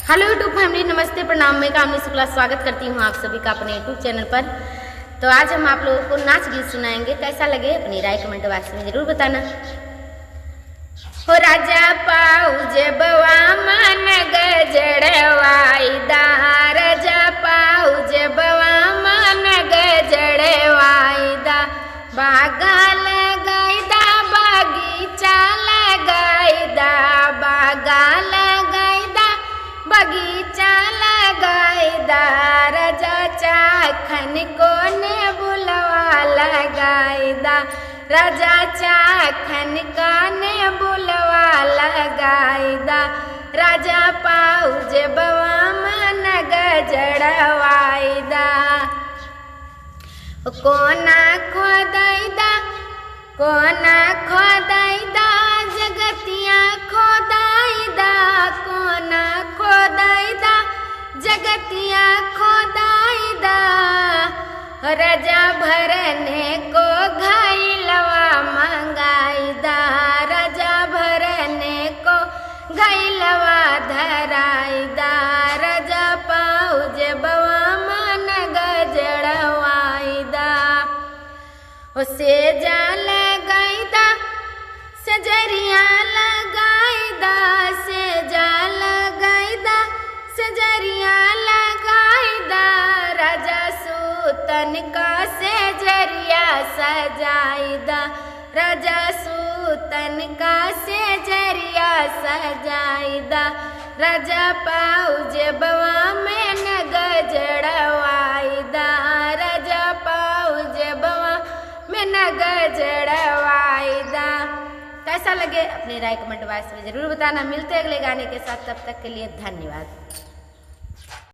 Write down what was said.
Hello YouTube family, नमस्ते, प्रणाम। मैं कामनी शुक्ला स्वागत करती हूँ आप सभी का अपने यूट्यूब चैनल पर। तो आज हम आप लोगों को नाच गीत सुनाएंगे। कैसा लगे अपनी राय कमेंट बॉक्स में जरूर बताना। हो राजा पाउज बवा मन गजड़वाईदा, राजा पाउज बवा मन गजड़वाईदा, बागा लगाईदा बगीचा लगाईदा, बागा लगाईदा बगीचा लगाईदा, राजा चाखन कोने बुलवा लगाईदा, राजा चाखन काने बुलवा लगाईदा, राजा पाउज बवा मन गजड़वाईदा, कोना खोदाईदा, कोना खोदाईदा, जगतिया खोदाईदा, कोना खोदाईदा, जगतिया खोदाईदा, राजा भरने को घायलवा मंगाईदा, राजा भरने को घायलवा धराईदा, राजा पाउज बवा मन गजड़वाईदा, उसे जा लगाईदा, सजरिया लगाईदा, से जा लगाईदा, सजरिया लगाईदा, राजा सूतन का सेजरिया सजाईदा, राजा सूतन का सेजरिया सजाईदा, राजा पाउज बवा मन गजड़वाईदा, राजा पाउज बवा मन गजड़वाईदा। कैसा लगे अपने राय कमेंट बॉक्स में जरूर बताना। मिलते हैं अगले गाने के साथ, तब तक के लिए धन्यवाद।